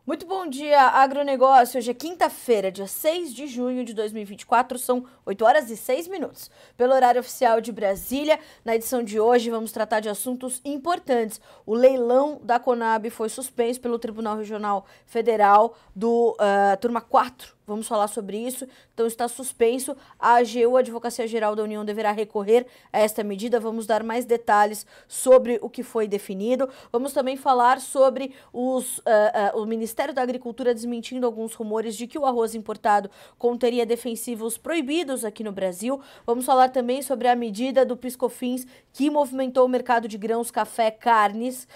Muito bom dia, agronegócio. Hoje é quinta-feira, dia 6 de junho de 2024, são 8 horas e 6 minutos. Pelo horário oficial de Brasília, na edição de hoje vamos tratar de assuntos importantes. O leilão da Conab foi suspenso pelo Tribunal Regional Federal do turma 4. Vamos falar sobre isso. Então está suspenso. A AGU, a Advocacia Geral da União, deverá recorrer a esta medida. Vamos dar mais detalhes sobre o que foi definido. Vamos também falar sobre o Ministério da Agricultura desmentindo alguns rumores de que o arroz importado conteria defensivos proibidos aqui no Brasil. Vamos falar também sobre a medida do PIS/COFINS que movimentou o mercado de grãos, café, carnes,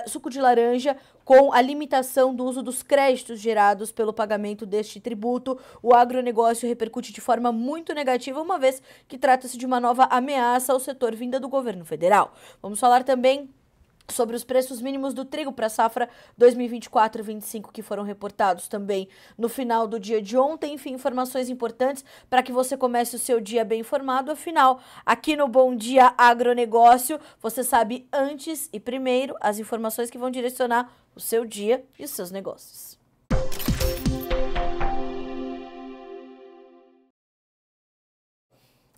suco de laranja, com a limitação do uso dos créditos gerados pelo pagamento deste tributo. O agronegócio repercute de forma muito negativa, uma vez que trata-se de uma nova ameaça ao setor vinda do governo federal. Vamos falar também sobre os preços mínimos do trigo para a safra 2024-25 que foram reportados também no final do dia de ontem. Enfim, informações importantes para que você comece o seu dia bem informado. Afinal, aqui no Bom Dia Agronegócio, você sabe antes e primeiro as informações que vão direcionar o seu dia e os seus negócios.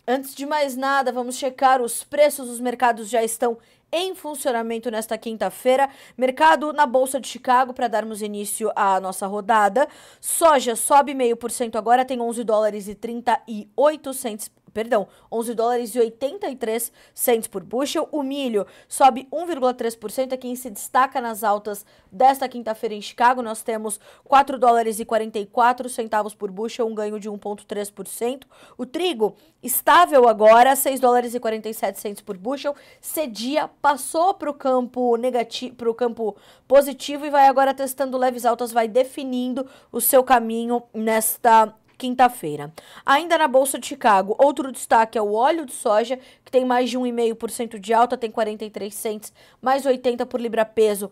Antes de mais nada, vamos checar os preços. Os mercados já estão em funcionamento nesta quinta-feira. Mercado na Bolsa de Chicago, para darmos início à nossa rodada. Soja sobe 0,5% agora, tem 11 dólares e 38 centos. Perdão, 11 dólares e 83 centos por bushel. O milho sobe 1,3%, é quem se destaca nas altas desta quinta-feira em Chicago. Nós temos 4 dólares e 44 centavos por bushel, um ganho de 1,3%. O trigo estável agora, 6 dólares e 47 centos por bushel. Cedia passou para o campo negativo, para o campo positivo e vai agora testando leves altas, vai definindo o seu caminho nesta quinta-feira. Ainda na Bolsa de Chicago, outro destaque é o óleo de soja, que tem mais de 1,5% de alta, tem 43 centos, mais 80 por libra-peso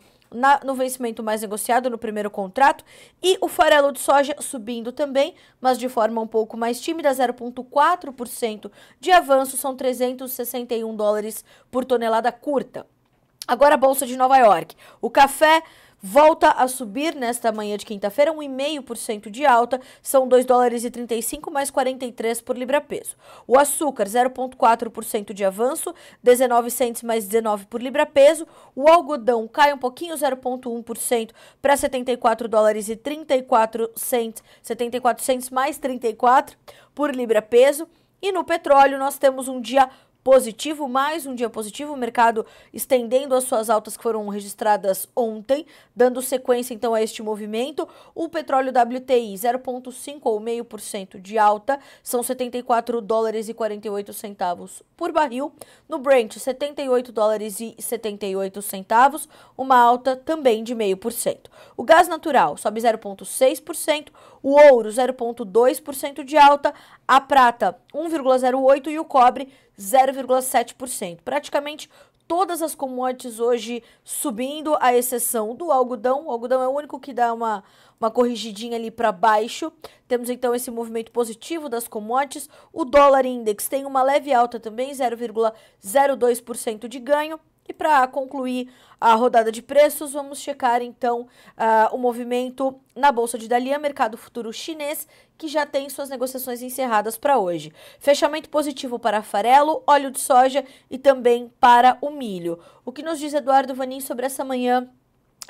no vencimento mais negociado no primeiro contrato. E o farelo de soja subindo também, mas de forma um pouco mais tímida, 0,4% de avanço, são 361 dólares por tonelada curta. Agora a Bolsa de Nova York. O café volta a subir nesta manhã de quinta-feira, 1,5% de alta, são 2 dólares e 35 mais 43 por libra-peso. O açúcar, 0,4% de avanço, 19 centos mais 19 por libra-peso. O algodão cai um pouquinho, 0,1% para 74 dólares e 34 centos, 74 centos mais 34 por libra-peso. E no petróleo nós temos um dia positivo, mais um dia positivo, o mercado estendendo as suas altas que foram registradas ontem, dando sequência então a este movimento. O petróleo WTI 0,5 ou 0,5% de alta, são 74 dólares e 48 centavos por barril. No Brent, 78 dólares e 78 centavos, uma alta também de 0,5%. O gás natural sobe 0,6%, o ouro 0,2% de alta, a prata 1,08% e o cobre 0,7%. Praticamente todas as commodities hoje subindo, à exceção do algodão. O algodão é o único que dá uma corrigidinha ali para baixo. Temos então esse movimento positivo das commodities. O dólar index tem uma leve alta também, 0,02% de ganho. E para concluir a rodada de preços, vamos checar então o movimento na Bolsa de Dalian, mercado futuro chinês, que já tem suas negociações encerradas para hoje. Fechamento positivo para farelo, óleo de soja e também para o milho. O que nos diz Eduardo Vanin sobre essa manhã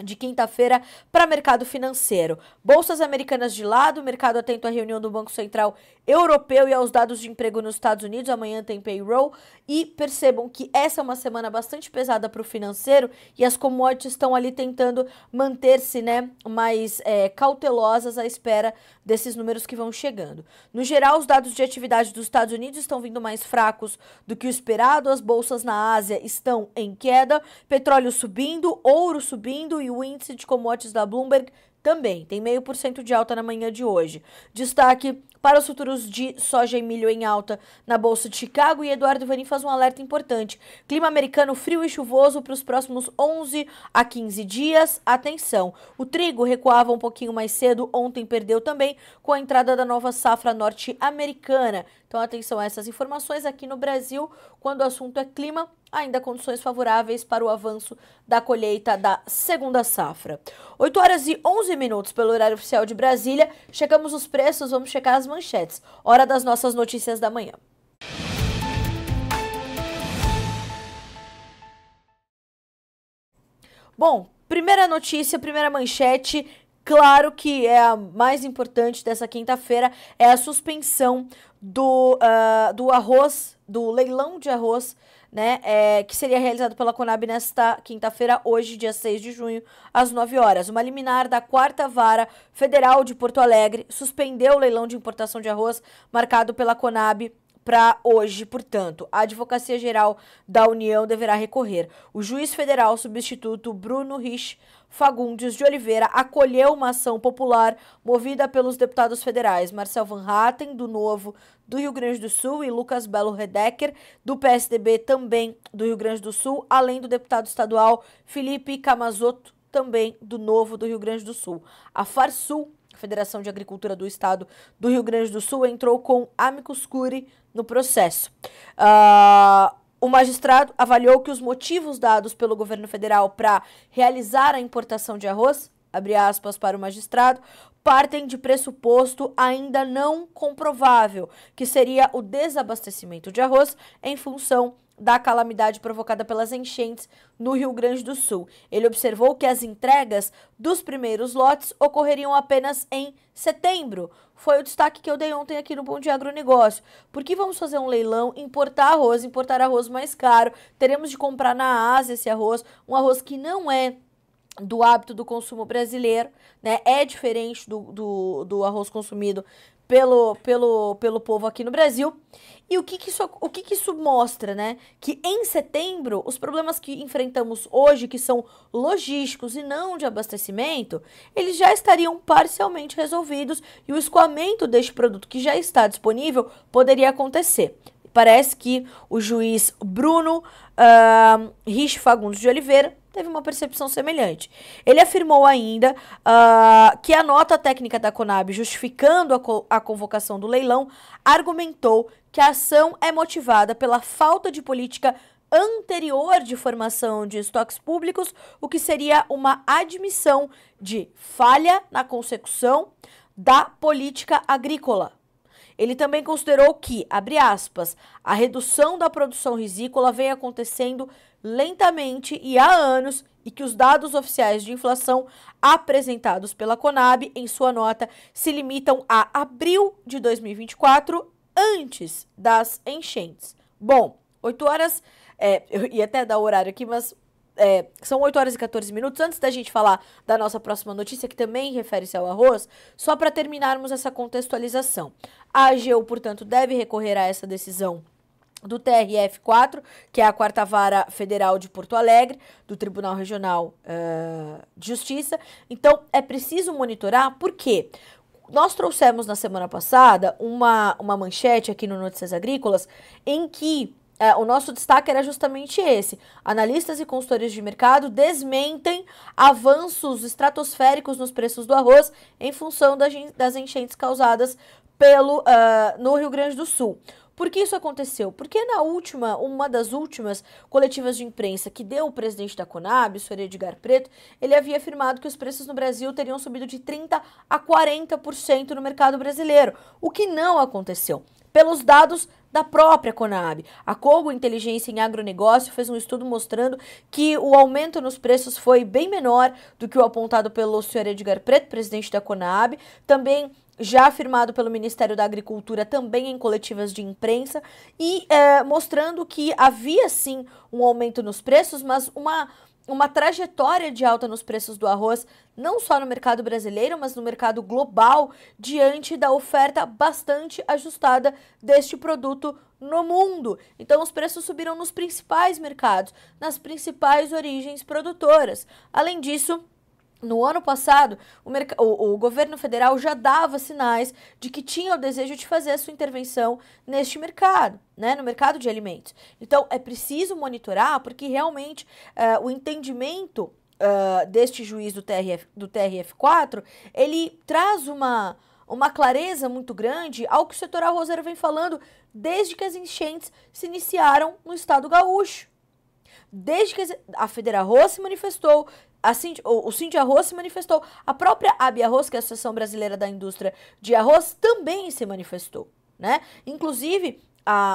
de quinta-feira para mercado financeiro? Bolsas americanas de lado, mercado atento à reunião do Banco Central Europeu e aos dados de emprego nos Estados Unidos. Amanhã tem payroll e percebam que essa é uma semana bastante pesada para o financeiro e as commodities estão ali tentando manter-se, né, mais cautelosas à espera desses números que vão chegando. No geral, os dados de atividade dos Estados Unidos estão vindo mais fracos do que o esperado, as bolsas na Ásia estão em queda, petróleo subindo, ouro subindo e o índice de commodities da Bloomberg também tem 0,5% de alta na manhã de hoje. Destaque para os futuros de soja e milho em alta na Bolsa de Chicago. E Eduardo Vanin faz um alerta importante. Clima americano frio e chuvoso para os próximos 11 a 15 dias. Atenção, o trigo recuava um pouquinho mais cedo, ontem perdeu também com a entrada da nova safra norte-americana. Então atenção a essas informações aqui no Brasil, quando o assunto é clima, ainda condições favoráveis para o avanço da colheita da segunda safra. 8 horas e 11 minutos pelo horário oficial de Brasília. Checamos os preços, vamos checar as manchetes. Hora das nossas notícias da manhã. Bom, primeira notícia, primeira manchete. Claro que é a mais importante dessa quinta-feira, é a suspensão do arroz, do leilão de arroz, né, que seria realizado pela Conab nesta quinta-feira, hoje, dia 6 de junho, às 9 horas. Uma liminar da 4ª Vara Federal de Porto Alegre suspendeu o leilão de importação de arroz marcado pela Conab para hoje. Portanto, a Advocacia Geral da União deverá recorrer. O juiz federal substituto Bruno Rich Fagundes de Oliveira acolheu uma ação popular movida pelos deputados federais Marcel Van Hatten, do Novo do Rio Grande do Sul, e Lucas Belo Redecker, do PSDB, também do Rio Grande do Sul, além do deputado estadual Felipe Camazotto, também do Novo do Rio Grande do Sul. A Farsul, a Federação de Agricultura do Estado do Rio Grande do Sul, entrou com amicus curiae no processo. O magistrado avaliou que os motivos dados pelo governo federal para realizar a importação de arroz, abre aspas para o magistrado, partem de pressuposto ainda não comprovável, que seria o desabastecimento de arroz em função da calamidade provocada pelas enchentes no Rio Grande do Sul. Ele observou que as entregas dos primeiros lotes ocorreriam apenas em setembro. Foi o destaque que eu dei ontem aqui no Bom Dia Agronegócio. Por que vamos fazer um leilão, importar arroz mais caro? Teremos de comprar na Ásia esse arroz, um arroz que não é do hábito do consumo brasileiro, né? É diferente do arroz consumido pelo povo aqui no Brasil. E o que isso mostra, né? Que em setembro, os problemas que enfrentamos hoje, que são logísticos e não de abastecimento, eles já estariam parcialmente resolvidos e o escoamento deste produto que já está disponível poderia acontecer. Parece que o juiz Bruno Rich Fagundes de Oliveira teve uma percepção semelhante. Ele afirmou ainda que a nota técnica da Conab, justificando a convocação do leilão, argumentou que a ação é motivada pela falta de política anterior de formação de estoques públicos, o que seria uma admissão de falha na consecução da política agrícola. Ele também considerou que, abre aspas, a redução da produção risícola vem acontecendo lentamente e há anos e que os dados oficiais de inflação apresentados pela Conab em sua nota se limitam a abril de 2024, antes das enchentes. Bom, 8 horas, eu ia até dar o horário aqui, mas são 8 horas e 14 minutos. Antes da gente falar da nossa próxima notícia, que também refere-se ao arroz, só para terminarmos essa contextualização. A AGU, portanto, deve recorrer a essa decisão do TRF4, que é a 4ª Vara Federal de Porto Alegre, do Tribunal Regional de Justiça. Então, é preciso monitorar, por quê? Nós trouxemos na semana passada uma manchete aqui no Notícias Agrícolas em que o nosso destaque era justamente esse. Analistas e consultores de mercado desmentem avanços estratosféricos nos preços do arroz em função das enchentes causadas no Rio Grande do Sul. Por que isso aconteceu? Porque uma das últimas coletivas de imprensa que deu o presidente da Conab, o senhor Edgar Preto, ele havia afirmado que os preços no Brasil teriam subido de 30% a 40% no mercado brasileiro, o que não aconteceu. Pelos dados da própria Conab, a Cogo Inteligência em Agronegócio fez um estudo mostrando que o aumento nos preços foi bem menor do que o apontado pelo senhor Edgar Preto, presidente da Conab, também já afirmado pelo Ministério da Agricultura também em coletivas de imprensa, e mostrando que havia sim um aumento nos preços, mas uma trajetória de alta nos preços do arroz, não só no mercado brasileiro, mas no mercado global, diante da oferta bastante ajustada deste produto no mundo. Então, os preços subiram nos principais mercados, nas principais origens produtoras. Além disso, No ano passado, o governo federal já dava sinais de que tinha o desejo de fazer a sua intervenção neste mercado, né, no mercado de alimentos. Então, é preciso monitorar, porque realmente o entendimento deste juiz do TRF4, ele traz uma clareza muito grande ao que o setor arrozeiro vem falando desde que as enchentes se iniciaram no estado gaúcho. Desde que a Federarroz se manifestou, o Sindiarroz se manifestou, a própria Abiarroz, que é a Associação Brasileira da Indústria de Arroz, também se manifestou, né? Inclusive,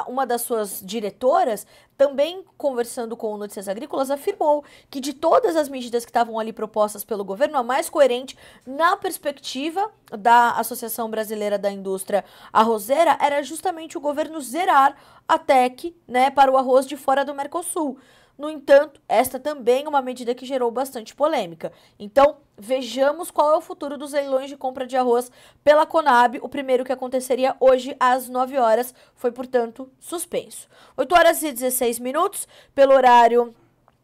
uma das suas diretoras, também conversando com o Notícias Agrícolas, afirmou que de todas as medidas que estavam ali propostas pelo governo, a mais coerente na perspectiva da Associação Brasileira da Indústria Arrozeira era justamente o governo zerar a TEC, né, para o arroz de fora do Mercosul. No entanto, esta também é uma medida que gerou bastante polêmica. Então, vejamos qual é o futuro dos leilões de compra de arroz pela Conab. O primeiro que aconteceria hoje às 9 horas foi, portanto, suspenso. 8 horas e 16 minutos, pelo horário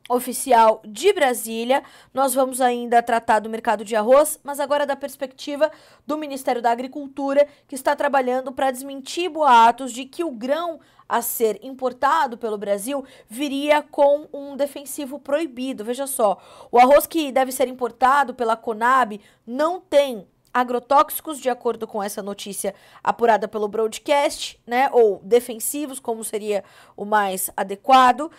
oficial de Brasília. Nós vamos ainda tratar do mercado de arroz, mas agora da perspectiva do Ministério da Agricultura, que está trabalhando para desmentir boatos de que o grão a ser importado pelo Brasil viria com um defensivo proibido. Veja só, o arroz que deve ser importado pela Conab não tem agrotóxicos, de acordo com essa notícia apurada pelo broadcast, né, ou defensivos, como seria o mais adequado,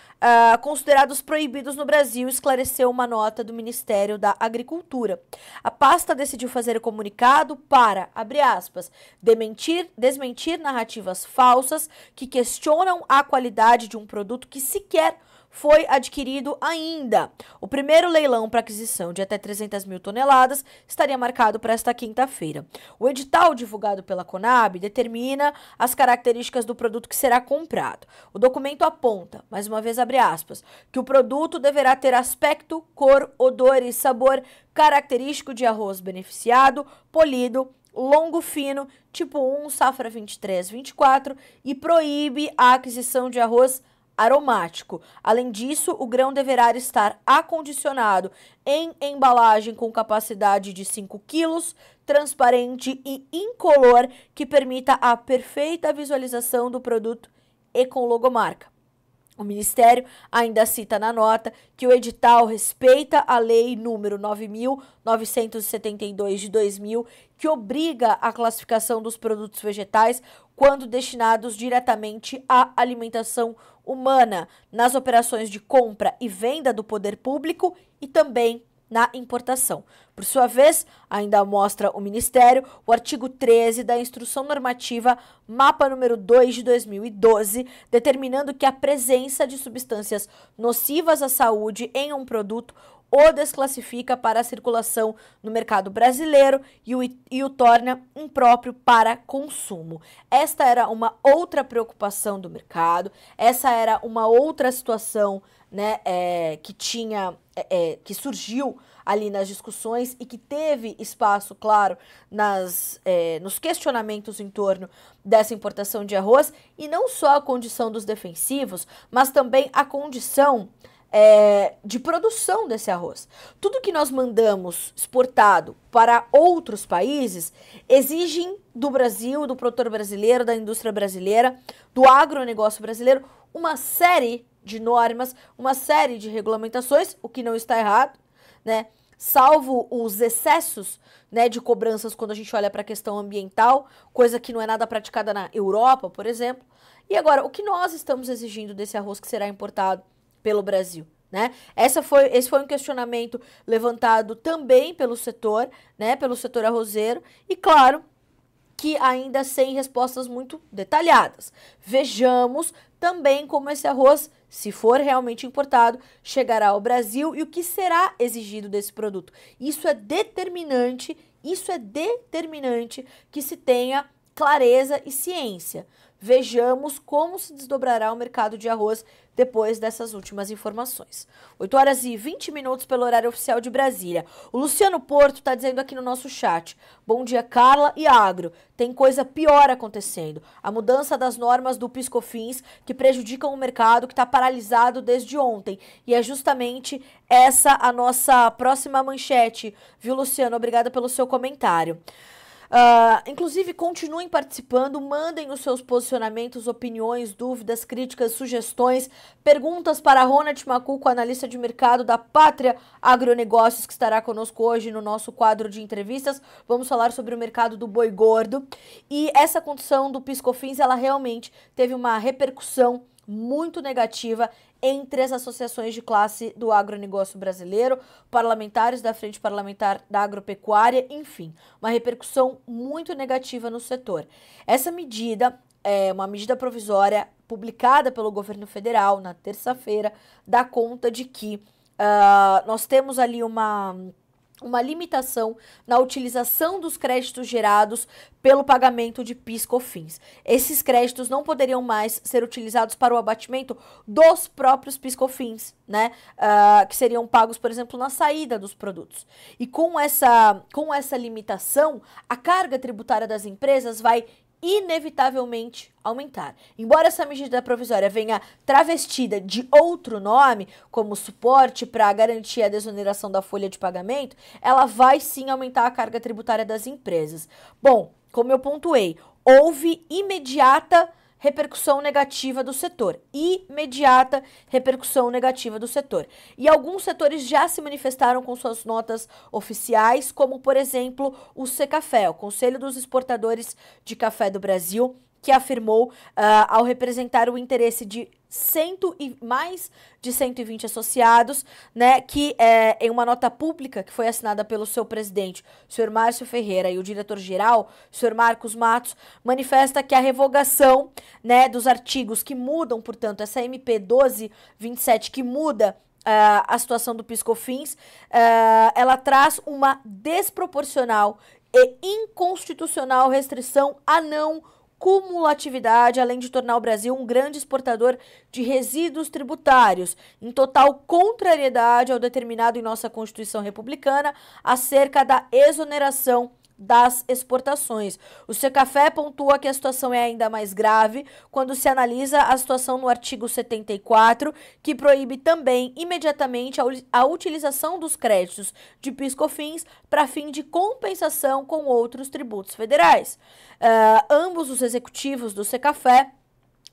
considerados proibidos no Brasil, esclareceu uma nota do Ministério da Agricultura. A pasta decidiu fazer o comunicado para, abre aspas, desmentir narrativas falsas que questionam a qualidade de um produto que sequer foi adquirido ainda. O primeiro leilão para aquisição de até 300 mil toneladas estaria marcado para esta quinta-feira. O edital divulgado pela Conab determina as características do produto que será comprado. O documento aponta, mais uma vez abre aspas, que o produto deverá ter aspecto, cor, odor e sabor característico de arroz beneficiado, polido, longo fino, tipo 1, safra 23-24 e proíbe a aquisição de arroz aromático. Além disso, o grão deverá estar acondicionado em embalagem com capacidade de 5 quilos, transparente e incolor, que permita a perfeita visualização do produto e com logomarca. O Ministério ainda cita na nota que o edital respeita a Lei número 9.972 de 2000, que obriga a classificação dos produtos vegetais quando destinados diretamente à alimentação humana, nas operações de compra e venda do poder público e também na importação. Por sua vez, ainda mostra o Ministério o artigo 13 da Instrução Normativa Mapa número 2 de 2012, determinando que a presença de substâncias nocivas à saúde em um produto o desclassifica para a circulação no mercado brasileiro e o torna impróprio para consumo. Esta era uma outra preocupação do mercado, essa era uma outra situação, né, que surgiu ali nas discussões e que teve espaço, claro, nos questionamentos em torno dessa importação de arroz, e não só a condição dos defensivos, mas também a condição de produção desse arroz. Tudo que nós mandamos exportado para outros países exigem do Brasil, do produtor brasileiro, da indústria brasileira, do agronegócio brasileiro, uma série de normas, uma série de regulamentações, o que não está errado, né? Salvo os excessos, né, de cobranças quando a gente olha para a questão ambiental, coisa que não é nada praticada na Europa, por exemplo. E agora, o que nós estamos exigindo desse arroz que será importado pelo Brasil, né? Esse foi um questionamento levantado também pelo setor, né, pelo setor arrozeiro, e claro que ainda sem respostas muito detalhadas. Vejamos também como esse arroz, se for realmente importado, chegará ao Brasil e o que será exigido desse produto. Isso é determinante que se tenha clareza e ciência. Vejamos como se desdobrará o mercado de arroz depois dessas últimas informações. 8 horas e 20 minutos pelo horário oficial de Brasília. O Luciano Porto está dizendo aqui no nosso chat: bom dia, Carla e Agro. Tem coisa pior acontecendo. A mudança das normas do PIS/COFINS que prejudicam o mercado, que está paralisado desde ontem. E é justamente essa a nossa próxima manchete. Viu, Luciano? Obrigada pelo seu comentário. Inclusive, continuem participando, mandem os seus posicionamentos, opiniões, dúvidas, críticas, sugestões, perguntas para Ronald Macuco, analista de mercado da Pátria Agronegócios, que estará conosco hoje no nosso quadro de entrevistas. Vamos falar sobre o mercado do boi gordo. E essa condição do PIS/COFINS, ela realmente teve uma repercussão muito negativa entre as associações de classe do agronegócio brasileiro, parlamentares da Frente Parlamentar da Agropecuária, enfim, uma repercussão muito negativa no setor. Essa medida é uma medida provisória publicada pelo governo federal na terça-feira, dá conta de que nós temos ali uma limitação na utilização dos créditos gerados pelo pagamento de PIS/COFINS. Esses créditos não poderiam mais ser utilizados para o abatimento dos próprios PIS/COFINS, né? Que seriam pagos, por exemplo, na saída dos produtos. E com essa limitação, a carga tributária das empresas vai inevitavelmente aumentar. Embora essa medida provisória venha travestida de outro nome, como suporte para garantir a desoneração da folha de pagamento, ela vai sim aumentar a carga tributária das empresas. Bom, como eu pontuei, houve imediata repercussão negativa do setor. Imediata repercussão negativa do setor. E alguns setores já se manifestaram com suas notas oficiais, como, por exemplo, o Secafé, o Conselho dos Exportadores de Café do Brasil, que afirmou, ao representar o interesse de mais de 120 associados, né, que em uma nota pública que foi assinada pelo seu presidente, o senhor Márcio Ferreira, e o diretor-geral, o senhor Marcos Matos, manifesta que a revogação, né, dos artigos que mudam, portanto, essa MP 1227 que muda a situação do PIS/COFINS, ela traz uma desproporcional e inconstitucional restrição a não cumulatividade, além de tornar o Brasil um grande exportador de resíduos tributários, em total contrariedade ao determinado em nossa Constituição Republicana acerca da exoneração das exportações. O Secafé pontua que a situação é ainda mais grave quando se analisa a situação no artigo 74, que proíbe também imediatamente a utilização dos créditos de PIS/COFINS para fim de compensação com outros tributos federais. Ambos os executivos do Secafé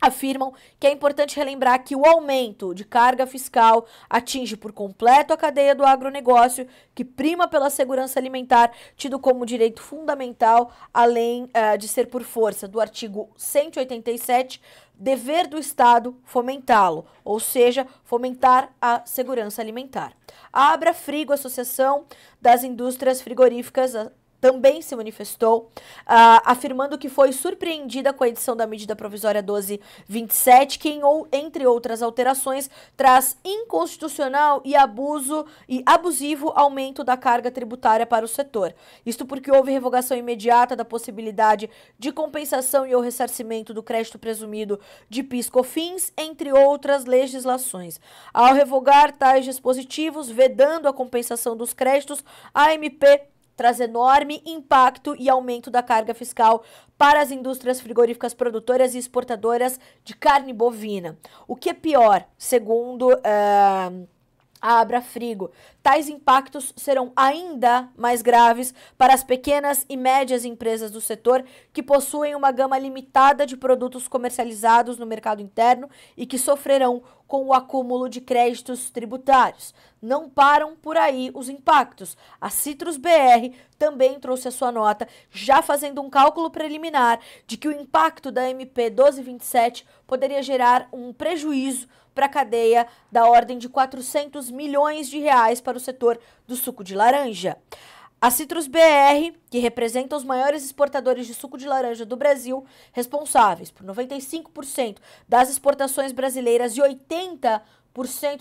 afirmam que é importante relembrar que o aumento de carga fiscal atinge por completo a cadeia do agronegócio, que prima pela segurança alimentar, tido como direito fundamental, além de ser por força do artigo 187, dever do Estado fomentá-lo, ou seja, fomentar a segurança alimentar. A Abrafrigo, Associação das Indústrias Frigoríficas, também se manifestou, afirmando que foi surpreendida com a edição da medida provisória 1227, que, entre outras alterações, traz inconstitucional e abusivo aumento da carga tributária para o setor. Isto porque houve revogação imediata da possibilidade de compensação e ou ressarcimento do crédito presumido de PIS/COFINS, entre outras legislações. Ao revogar tais dispositivos, vedando a compensação dos créditos, a MP traz enorme impacto e aumento da carga fiscal para as indústrias frigoríficas produtoras e exportadoras de carne bovina. O que é pior, segundo a Abrafrigo, tais impactos serão ainda mais graves para as pequenas e médias empresas do setor que possuem uma gama limitada de produtos comercializados no mercado interno e que sofrerão com o acúmulo de créditos tributários. Não param por aí os impactos. A Citrus BR também trouxe a sua nota, já fazendo um cálculo preliminar de que o impacto da MP 1227 poderia gerar um prejuízo para a cadeia da ordem de 400 milhões de reais para o setor do suco de laranja. A Citrus BR, que representa os maiores exportadores de suco de laranja do Brasil, responsáveis por 95% das exportações brasileiras e 80%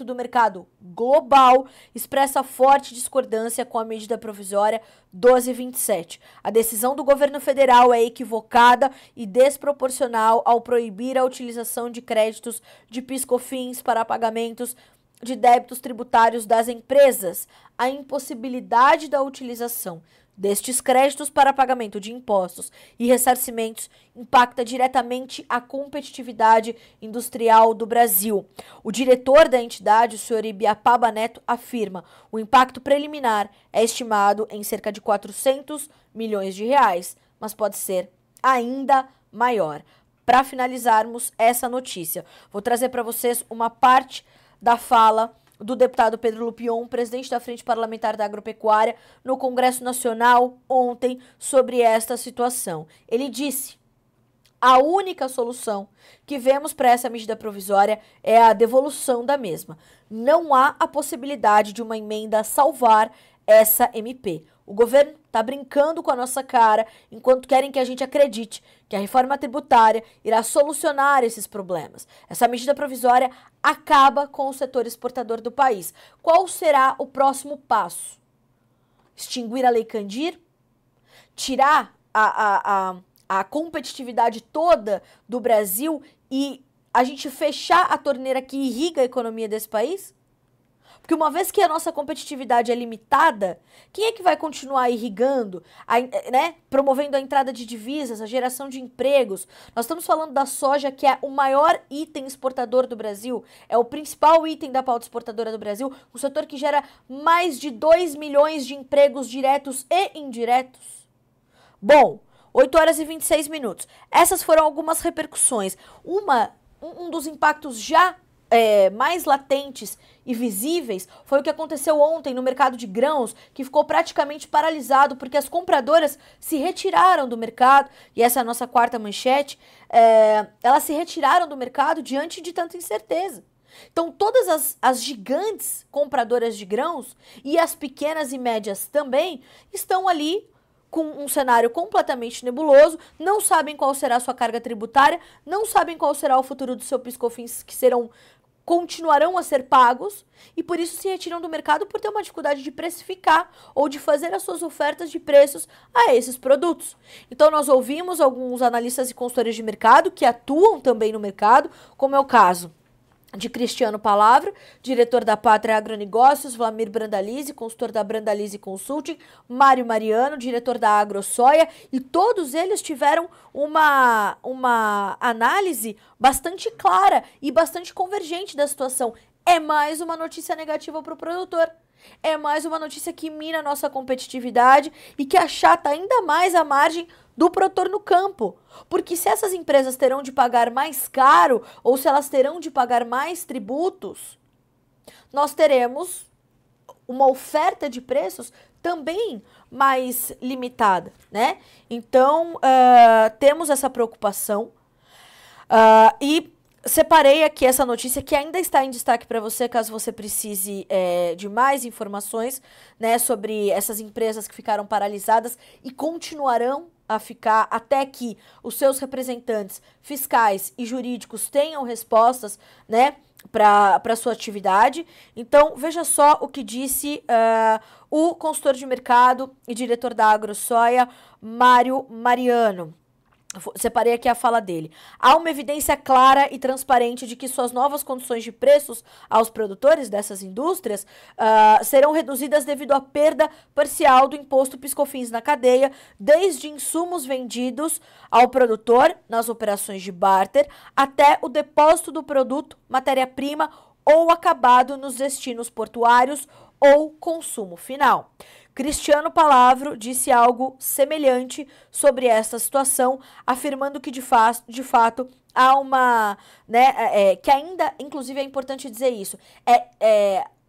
do mercado global expressa forte discordância com a medida provisória 1227. A decisão do governo federal é equivocada e desproporcional ao proibir a utilização de créditos de PIS/COFINS para pagamentos de débitos tributários das empresas. A impossibilidade da utilização destes créditos para pagamento de impostos e ressarcimentos impacta diretamente a competitividade industrial do Brasil. O diretor da entidade, o senhor Ibiapaba Neto, afirma: o impacto preliminar é estimado em cerca de 400 milhões de reais, mas pode ser ainda maior. Para finalizarmos essa notícia, vou trazer para vocês uma parte da fala do deputado Pedro Lupion, presidente da Frente Parlamentar da Agropecuária, no Congresso Nacional ontem sobre esta situação. Ele disse: a única solução que vemos para essa medida provisória é a devolução da mesma. Não há a possibilidade de uma emenda salvar essa MP. O governo está brincando com a nossa cara enquanto querem que a gente acredite que a reforma tributária irá solucionar esses problemas. Essa medida provisória acaba com o setor exportador do país. Qual será o próximo passo? Extinguir a Lei Candir? Tirar a competitividade toda do Brasil e a gente fechar a torneira que irriga a economia desse país? Porque uma vez que a nossa competitividade é limitada, quem é que vai continuar irrigando, promovendo a entrada de divisas, a geração de empregos? Nós estamos falando da soja, que é o maior item exportador do Brasil, é o principal item da pauta exportadora do Brasil, um setor que gera mais de 2 milhões de empregos diretos e indiretos. Bom, 8 horas e 26 minutos. Essas foram algumas repercussões. Um dos impactos já mais latentes e visíveis foi o que aconteceu ontem no mercado de grãos, que ficou praticamente paralisado porque as compradoras se retiraram do mercado, e essa é a nossa quarta manchete, elas se retiraram do mercado diante de tanta incerteza. Então todas as gigantes compradoras de grãos e as pequenas e médias também estão ali com um cenário completamente nebuloso, não sabem qual será a sua carga tributária, não sabem qual será o futuro do seu PIS/COFINS, que continuarão a ser pagos, e por isso se retiram do mercado por ter uma dificuldade de precificar ou de fazer as suas ofertas de preços a esses produtos. Então nós ouvimos alguns analistas e consultores de mercado que atuam também no mercado, como é o caso de Cristiano Palavra, diretor da Pátria Agronegócios, Vlamir Brandalize, consultor da Brandalize Consulting, Mário Mariano, diretor da AgroSoia, e todos eles tiveram uma análise bastante clara e bastante convergente da situação. É mais uma notícia negativa para o produtor. É mais uma notícia que mina a nossa competitividade e que achata ainda mais a margem do produtor no campo. Porque se essas empresas terão de pagar mais caro ou se elas terão de pagar mais tributos, nós teremos uma oferta de preços também mais limitada, né? Então, temos essa preocupação e separei aqui essa notícia que ainda está em destaque para você, caso você precise de mais informações, né, sobre essas empresas que ficaram paralisadas e continuarão a ficar até que os seus representantes fiscais e jurídicos tenham respostas, né, para sua atividade. Então, veja só o que disse o consultor de mercado e diretor da AgroSoia, Mário Mariano. Separei aqui a fala dele. Há uma evidência clara e transparente de que suas novas condições de preços aos produtores dessas indústrias serão reduzidas devido à perda parcial do imposto PIS/COFINS na cadeia, desde insumos vendidos ao produtor nas operações de barter até o depósito do produto, matéria-prima ou acabado nos destinos portuários ou consumo final. Cristiano Palavro disse algo semelhante sobre essa situação, afirmando que de fato há uma, né, que ainda, inclusive é importante dizer isso,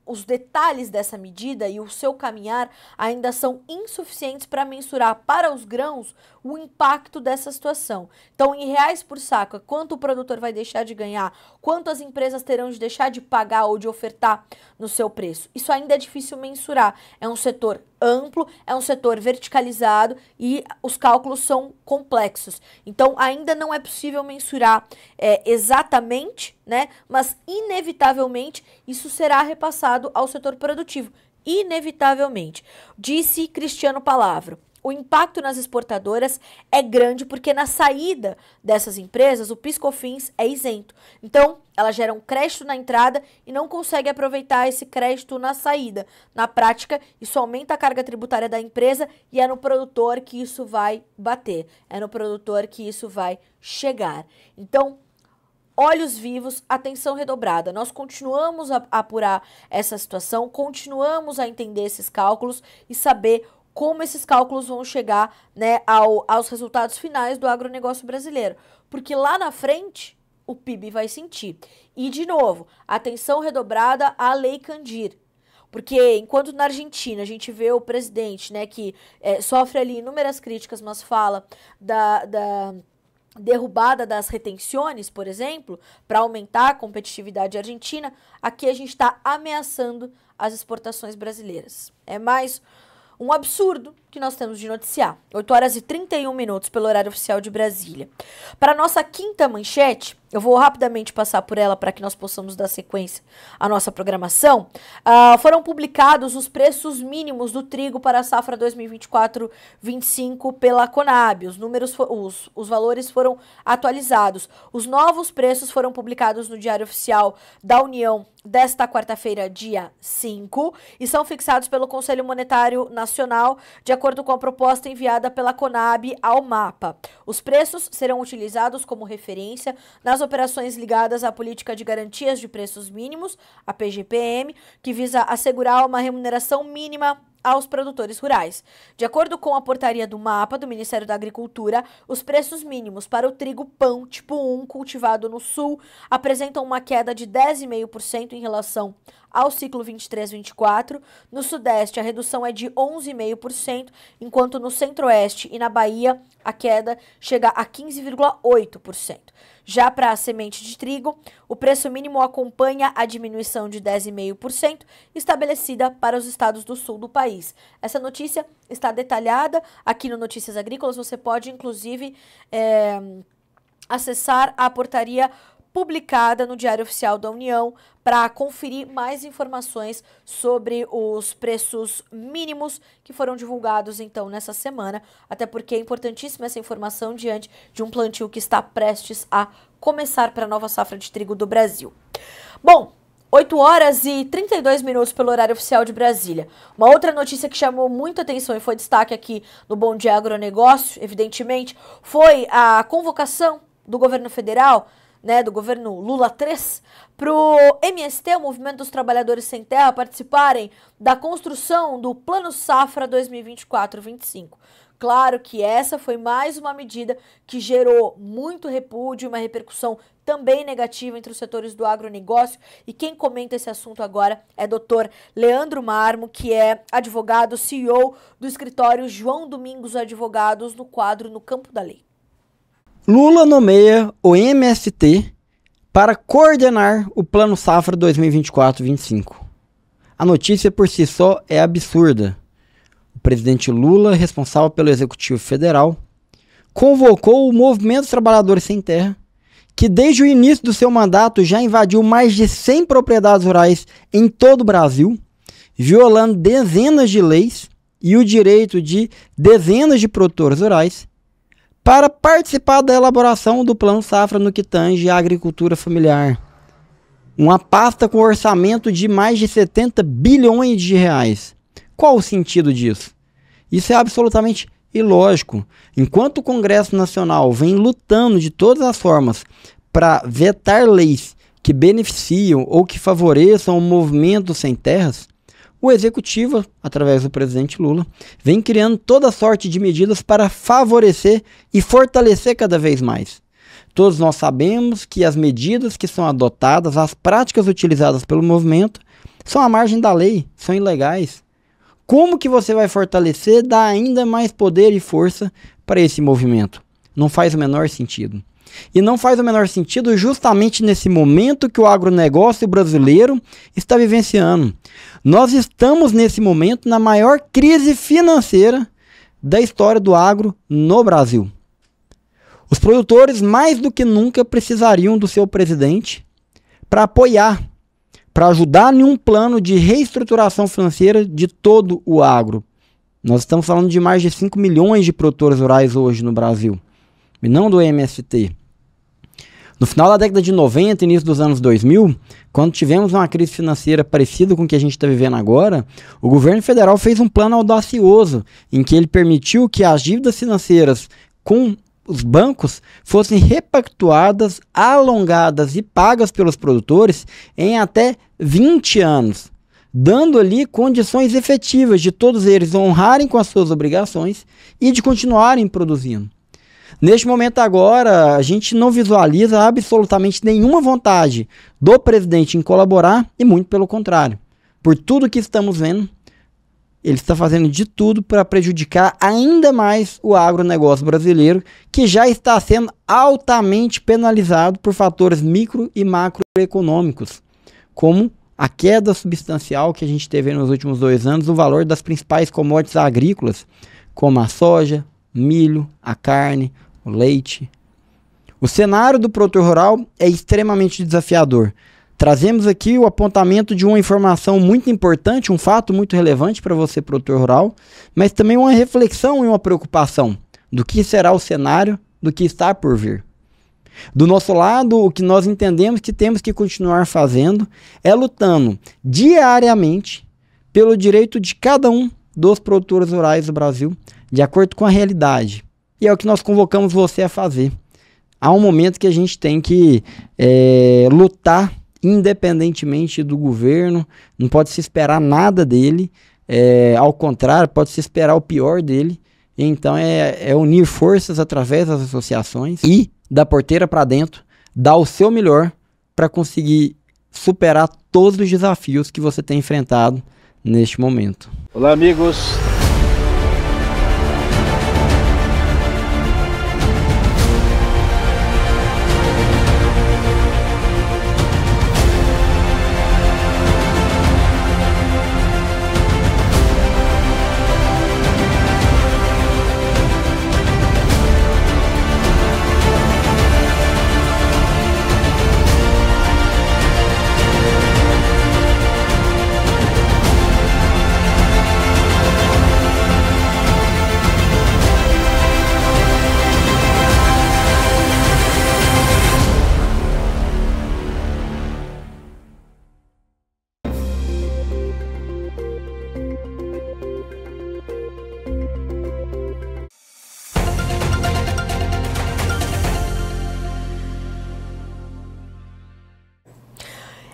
os detalhes dessa medida e o seu caminhar ainda são insuficientes para mensurar para os grãos o impacto dessa situação. Então, em reais por saco, quanto o produtor vai deixar de ganhar, quanto as empresas terão de deixar de pagar ou de ofertar no seu preço. Isso ainda é difícil mensurar. É um setor amplo, é um setor verticalizado e os cálculos são complexos. Então, ainda não é possível mensurar exatamente, né? Mas, inevitavelmente, isso será repassado ao setor produtivo. Inevitavelmente. Disse Cristiano Palavro. O impacto nas exportadoras é grande porque na saída dessas empresas o PIS/COFINS é isento. Então, elas geram crédito na entrada e não conseguem aproveitar esse crédito na saída. Na prática, isso aumenta a carga tributária da empresa e é no produtor que isso vai bater. É no produtor que isso vai chegar. Então, olhos vivos, atenção redobrada. Nós continuamos a apurar essa situação, continuamos a entender esses cálculos e saber como esses cálculos vão chegar, né, aos resultados finais do agronegócio brasileiro. Porque lá na frente, o PIB vai sentir. E, de novo, atenção redobrada à Lei Candir. Porque enquanto na Argentina a gente vê o presidente, né, que sofre ali inúmeras críticas, mas fala da derrubada das retenções, por exemplo, para aumentar a competitividade argentina, aqui a gente está ameaçando as exportações brasileiras. É mais um absurdo que nós temos de noticiar. 8 horas e 31 minutos pelo horário oficial de Brasília. Para a nossa quinta manchete, eu vou rapidamente passar por ela para que nós possamos dar sequência à nossa programação. Foram publicados os preços mínimos do trigo para a safra 2024-25 pela Conab. Os valores foram atualizados. Os novos preços foram publicados no Diário Oficial da União desta quarta-feira, dia 5, e são fixados pelo Conselho Monetário Nacional, de acordo com a proposta enviada pela Conab ao MAPA. Os preços serão utilizados como referência nas operações ligadas à Política de Garantias de Preços Mínimos, a PGPM, que visa assegurar uma remuneração mínima aos produtores rurais. De acordo com a portaria do MAPA, do Ministério da Agricultura, os preços mínimos para o trigo pão tipo 1 cultivado no Sul apresentam uma queda de 10,5% em relação ao ciclo 23-24. No Sudeste, a redução é de 11,5%, enquanto no Centro-Oeste e na Bahia, a queda chega a 15,8%. Já para a semente de trigo, o preço mínimo acompanha a diminuição de 10,5% estabelecida para os estados do sul do país. Essa notícia está detalhada aqui no Notícias Agrícolas. Você pode, inclusive, acessar a portaria publicada no Diário Oficial da União para conferir mais informações sobre os preços mínimos que foram divulgados, então, nessa semana, até porque é importantíssima essa informação diante de um plantio que está prestes a começar para a nova safra de trigo do Brasil. Bom, 8 horas e 32 minutos pelo horário oficial de Brasília. Uma outra notícia que chamou muita atenção e foi destaque aqui no Bom Dia Agronegócio, evidentemente, foi a convocação do governo federal, né, do governo Lula 3, para o MST, o Movimento dos Trabalhadores Sem Terra, participarem da construção do Plano Safra 2024-25. Claro que essa foi mais uma medida que gerou muito repúdio, uma repercussão também negativa entre os setores do agronegócio. E quem comenta esse assunto agora é Dr. Leandro Marmo, que é advogado, CEO do escritório João Domingos Advogados, no quadro No Campo da Lei. Lula nomeia o MST para coordenar o Plano Safra 2024-25. A notícia por si só é absurda. O presidente Lula, responsável pelo Executivo Federal, convocou o Movimento dos Trabalhadores Sem Terra, que desde o início do seu mandato já invadiu mais de 100 propriedades rurais em todo o Brasil, violando dezenas de leis e o direito de dezenas de produtores rurais, para participar da elaboração do Plano Safra no que tange à agricultura familiar. Uma pasta com orçamento de mais de 70 bilhões de reais. Qual o sentido disso? Isso é absolutamente ilógico. Enquanto o Congresso Nacional vem lutando de todas as formas para vetar leis que beneficiam ou que favoreçam o movimento sem terras, o Executivo, através do presidente Lula, vem criando toda sorte de medidas para favorecer e fortalecer cada vez mais. Todos nós sabemos que as medidas que são adotadas, as práticas utilizadas pelo movimento, são à margem da lei, são ilegais. Como que você vai fortalecer, dar ainda mais poder e força para esse movimento? Não faz o menor sentido. E não faz o menor sentido justamente nesse momento que o agronegócio brasileiro está vivenciando. Nós estamos nesse momento na maior crise financeira da história do agro no Brasil. Os produtores mais do que nunca precisariam do seu presidente para apoiar, para ajudar em um plano de reestruturação financeira de todo o agro. Nós estamos falando de mais de 5 milhões de produtores rurais hoje no Brasil, e não do MST. No final da década de 90, início dos anos 2000, quando tivemos uma crise financeira parecida com o que a gente está vivendo agora, o governo federal fez um plano audacioso, em que ele permitiu que as dívidas financeiras com os bancos fossem repactuadas, alongadas e pagas pelos produtores em até 20 anos, dando ali condições efetivas de todos eles honrarem com as suas obrigações e de continuarem produzindo. Neste momento agora, a gente não visualiza absolutamente nenhuma vontade do presidente em colaborar e muito pelo contrário. Por tudo que estamos vendo, ele está fazendo de tudo para prejudicar ainda mais o agronegócio brasileiro, que já está sendo altamente penalizado por fatores micro e macroeconômicos, como a queda substancial que a gente teve nos últimos 2 anos no valor das principais commodities agrícolas, como a soja, milho, a carne, o leite. O cenário do produtor rural é extremamente desafiador. Trazemos aqui o apontamento de uma informação muito importante, um fato muito relevante para você, produtor rural, mas também uma reflexão e uma preocupação do que será o cenário, do que está por vir. Do nosso lado, o que nós entendemos que temos que continuar fazendo é lutando diariamente pelo direito de cada um dos produtores rurais do Brasil, de acordo com a realidade. E é o que nós convocamos você a fazer. Há um momento que a gente tem que lutar independentemente do governo, não pode se esperar nada dele, ao contrário, pode se esperar o pior dele. Então é unir forças através das associações e da porteira para dentro, dar o seu melhor para conseguir superar todos os desafios que você tem enfrentado neste momento. Olá, amigos.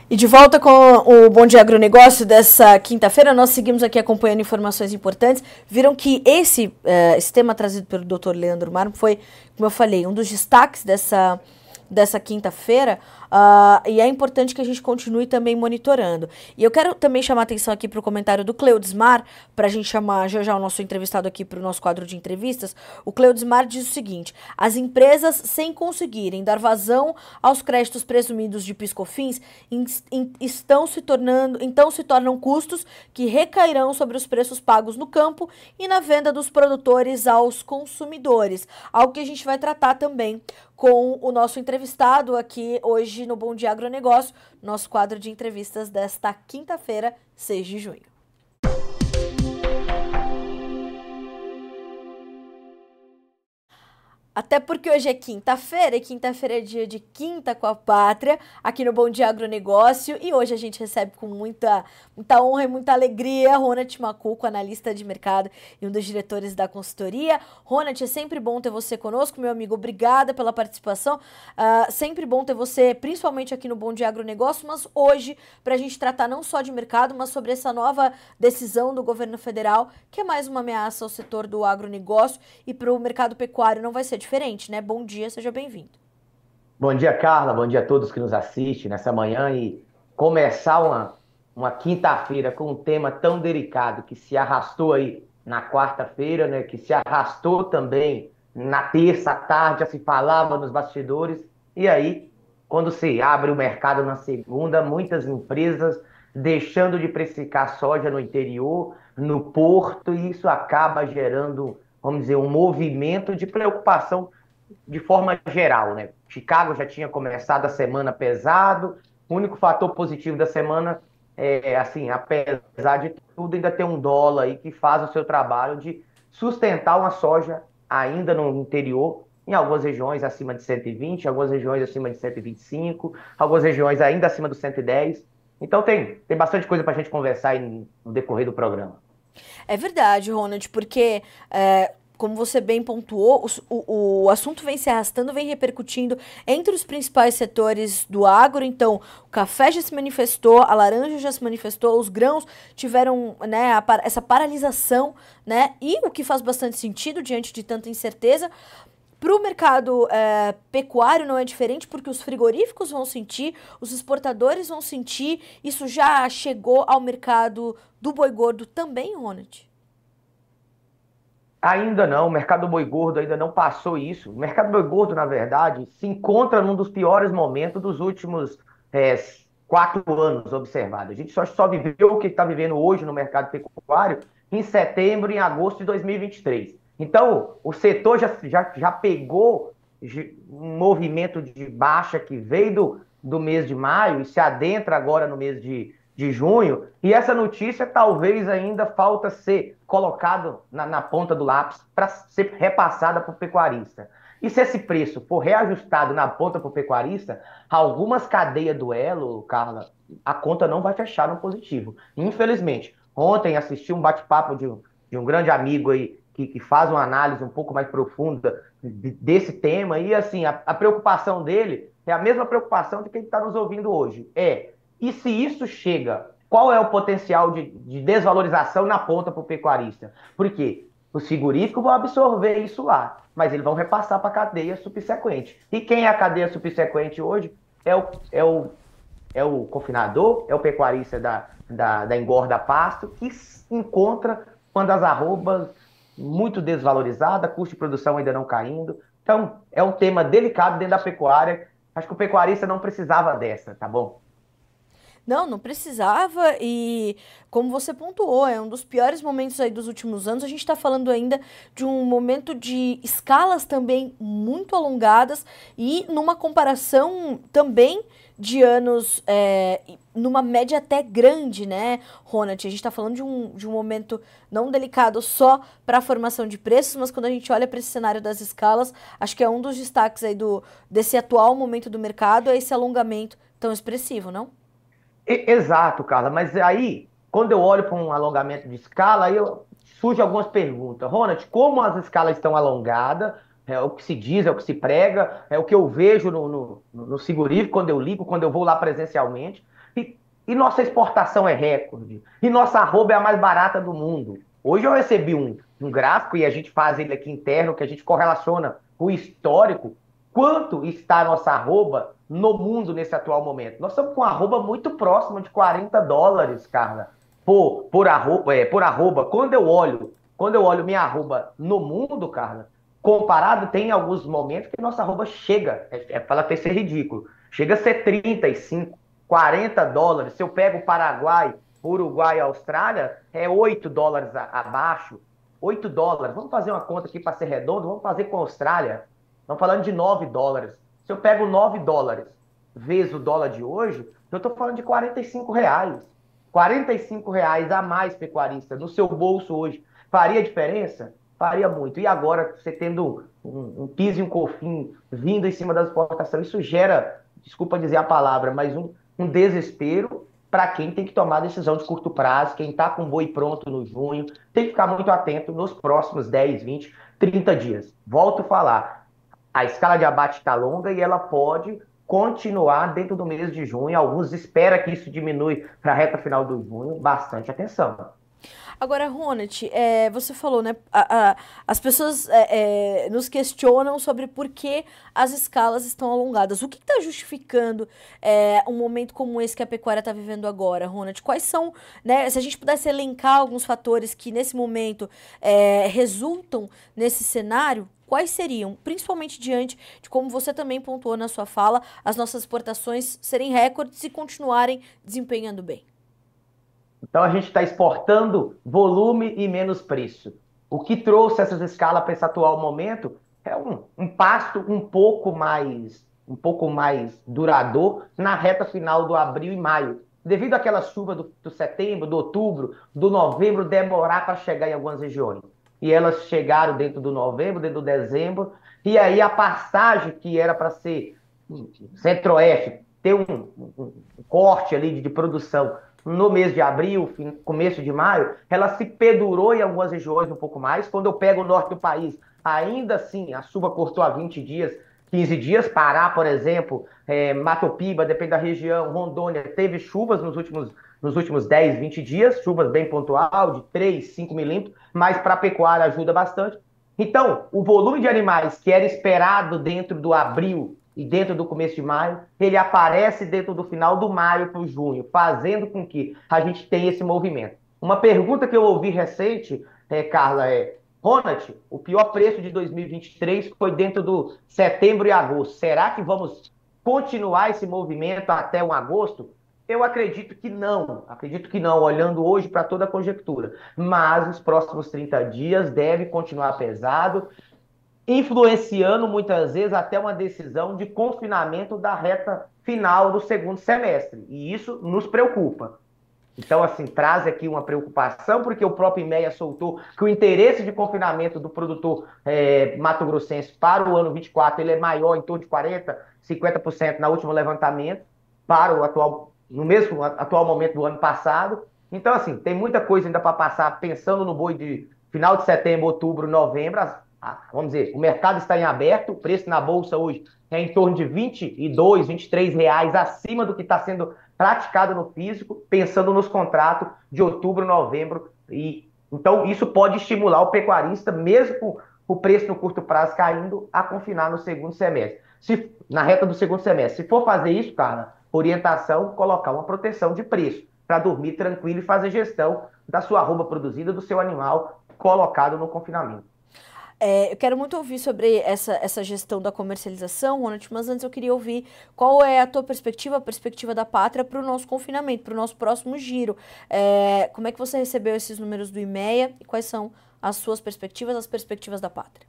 E de volta com o Bom Dia Agronegócio dessa quinta-feira, nós seguimos aqui acompanhando informações importantes. Viram que esse tema trazido pelo Dr. Leandro Marmo foi, como eu falei, um dos destaques dessa quinta-feira, e é importante que a gente continue também monitorando. E eu quero também chamar a atenção aqui para o comentário do Cleudismar, para a gente chamar já o nosso entrevistado aqui para o nosso quadro de entrevistas. O Cleudismar diz o seguinte: as empresas, sem conseguirem dar vazão aos créditos presumidos de PIS/COFINS, se tornam custos que recairão sobre os preços pagos no campo e na venda dos produtores aos consumidores. Algo que a gente vai tratar também com o nosso entrevistado aqui hoje no Bom Dia Agronegócio, nosso quadro de entrevistas desta quinta-feira, 6 de junho. Até porque hoje é quinta-feira, e quinta-feira é dia de Quinta com a Pátria, aqui no Bom Dia Agronegócio, e hoje a gente recebe com muita honra e muita alegria Ronald Macuco, analista de mercado e um dos diretores da consultoria. Ronald, é sempre bom ter você conosco, meu amigo, obrigada pela participação, sempre bom ter você, principalmente aqui no Bom Dia Agronegócio, mas hoje, para a gente tratar não só de mercado, mas sobre essa nova decisão do governo federal, que é mais uma ameaça ao setor do agronegócio e para o mercado pecuário não vai ser diferente, né? Bom dia, seja bem-vindo. Bom dia, Carla. Bom dia a todos que nos assistem nessa manhã e começar uma quinta-feira com um tema tão delicado que se arrastou aí na quarta-feira, né? Que se arrastou também na terça à tarde já se falava nos bastidores, e aí, quando se abre o mercado na segunda, muitas empresas deixando de precificar soja no interior, no porto, e isso acaba gerando, vamos dizer, um movimento de preocupação de forma geral, né? Chicago já tinha começado a semana pesado, o único fator positivo da semana é, assim, apesar de tudo, ainda tem um dólar aí que faz o seu trabalho de sustentar uma soja ainda no interior, em algumas regiões acima de 120, algumas regiões acima de 125, algumas regiões ainda acima dos 110. Então tem bastante coisa para a gente conversar aí no decorrer do programa. É verdade, Ronald, porque, como você bem pontuou, o assunto vem se arrastando, vem repercutindo entre os principais setores do agro. Então, o café já se manifestou, a laranja já se manifestou, os grãos tiveram, né, essa paralisação, né? E o que faz bastante sentido diante de tanta incerteza. Para o mercado pecuário não é diferente, porque os frigoríficos vão sentir, os exportadores vão sentir. Isso já chegou ao mercado do boi gordo também, Ronald? Ainda não, o mercado do boi gordo ainda não passou isso. O mercado do boi gordo, na verdade, se encontra num dos piores momentos dos últimos é, 4 anos observados. A gente só viveu o que está vivendo hoje no mercado pecuário em setembro e em agosto de 2023. Então, o setor já pegou um movimento de baixa que veio do mês de maio e se adentra agora no mês de junho, e essa notícia talvez ainda falta ser colocado na ponta do lápis para ser repassada para o pecuarista. E se esse preço for reajustado na ponta para o pecuarista, algumas cadeias do elo, Carla, a conta não vai fechar no positivo. Infelizmente, ontem assisti um bate-papo de um grande amigo aí que faz uma análise um pouco mais profunda desse tema, e assim, a preocupação dele é a mesma preocupação de quem está nos ouvindo hoje. E se isso chega, qual é o potencial de desvalorização na ponta para o pecuarista? Porque os frigoríficos vão absorver isso lá, mas eles vão repassar para a cadeia subsequente. E quem é a cadeia subsequente hoje é o confinador, é o pecuarista da engorda pasto, que encontra uma das arrobas muito desvalorizada, custo de produção ainda não caindo. Então, é um tema delicado dentro da pecuária. Acho que o pecuarista não precisava dessa, tá bom? Não, não precisava e, como você pontuou, é um dos piores momentos aí dos últimos anos. A gente está falando ainda de um momento de escalas também muito alongadas e numa comparação também de anos, numa média até grande, né, Ronald? A gente está falando de um momento não delicado só para a formação de preços, mas quando a gente olha para esse cenário das escalas, acho que é um dos destaques aí desse atual momento do mercado, é esse alongamento tão expressivo, não? Exato, Carla, mas aí, quando eu olho para um alongamento de escala, surgem algumas perguntas. Ronald, como as escalas estão alongadas? É o que se diz, é o que se prega, é o que eu vejo no frigorífico, quando eu ligo, quando eu vou lá presencialmente. E nossa exportação é recorde. E nossa arroba é a mais barata do mundo. Hoje eu recebi um gráfico, e a gente faz ele aqui interno, que a gente correlaciona o histórico, quanto está a nossa arroba no mundo nesse atual momento. Nós estamos com uma arroba muito próxima de US$ 40, Carla, por arroba, por arroba. Quando eu olho minha arroba no mundo, Carla, comparado, tem alguns momentos que nossa arroba chega, para até ser ridículo, chega a ser 35, US$ 40. Se eu pego o Paraguai, Uruguai e Austrália, é US$ 8 abaixo. US$ 8. Vamos fazer uma conta aqui para ser redondo, vamos fazer com a Austrália. Estamos falando de US$ 9. Se eu pego US$ 9 vezes o dólar de hoje, eu estou falando de R$ 45. R$ 45 a mais, pecuarista, no seu bolso hoje. Faria diferença? Faria muito. E agora, você tendo um PIS e um COFINS vindo em cima das exportações, isso gera, desculpa dizer a palavra, mas um desespero para quem tem que tomar decisão de curto prazo, quem está com boi pronto no junho, tem que ficar muito atento nos próximos 10, 20, 30 dias. Volto a falar, a escala de abate está longa e ela pode continuar dentro do mês de junho. Alguns esperam que isso diminui para a reta final do junho. Bastante atenção. Agora, Ronald, você falou, né? As pessoas nos questionam sobre por que as escalas estão alongadas. O que está justificando um momento como esse que a pecuária está vivendo agora, Ronald? Quais são, né? Se a gente pudesse elencar alguns fatores que nesse momento resultam nesse cenário, quais seriam, principalmente diante de como você também pontuou na sua fala, as nossas exportações serem recordes e continuarem desempenhando bem? Então a gente está exportando volume e menos preço. O que trouxe essas escalas para esse atual momento é um pasto um pouco mais duradouro na reta final do abril e maio. Devido àquela chuva do setembro, do outubro, do novembro, demorar para chegar em algumas regiões. E elas chegaram dentro do novembro, dentro do dezembro, e aí a passagem que era para ser centro-oeste, ter um corte ali de produção no mês de abril, começo de maio, ela se pendurou em algumas regiões um pouco mais. Quando eu pego o norte do país, ainda assim, a chuva cortou há 20 dias, 15 dias. Pará, por exemplo, Mato Piba, depende da região, Rondônia, teve chuvas nos últimos 10, 20 dias, chuvas bem pontual, de 3, 5 milímetros, mas para a pecuária ajuda bastante. Então, o volume de animais que era esperado dentro do abril e dentro do começo de maio, ele aparece dentro do final do maio para o junho, fazendo com que a gente tenha esse movimento. Uma pergunta que eu ouvi recente, Carla, Ronald, o pior preço de 2023 foi dentro do setembro e agosto. Será que vamos continuar esse movimento até um agosto? Eu acredito que não, olhando hoje para toda a conjectura. Mas os próximos 30 dias deve continuar pesado, influenciando muitas vezes até uma decisão de confinamento da reta final do segundo semestre. E isso nos preocupa. Então, assim, traz aqui uma preocupação, porque o próprio IMEA soltou que o interesse de confinamento do produtor mato-grossense para o ano 24 ele é maior, em torno de 40%, 50% na último levantamento, para o atual, no mesmo atual momento do ano passado. Então, assim, tem muita coisa ainda para passar, pensando no boi de final de setembro, outubro, novembro. Vamos dizer, o mercado está em aberto, o preço na bolsa hoje é em torno de R$ 22, R$ 23 acima do que está sendo praticado no físico, pensando nos contratos de outubro, novembro. Então, isso pode estimular o pecuarista, mesmo com o preço no curto prazo caindo, a confinar no segundo semestre. Na reta do segundo semestre. Se for fazer isso, cara, orientação, colocar uma proteção de preço, para dormir tranquilo e fazer gestão da sua arroba produzida, do seu animal colocado no confinamento. Eu quero muito ouvir sobre essa gestão da comercialização, Ronald, mas antes eu queria ouvir qual é a tua perspectiva, a perspectiva da Pátria para o nosso confinamento, para o nosso próximo giro. Como é que você recebeu esses números do IMEA e quais são as suas perspectivas, as perspectivas da Pátria?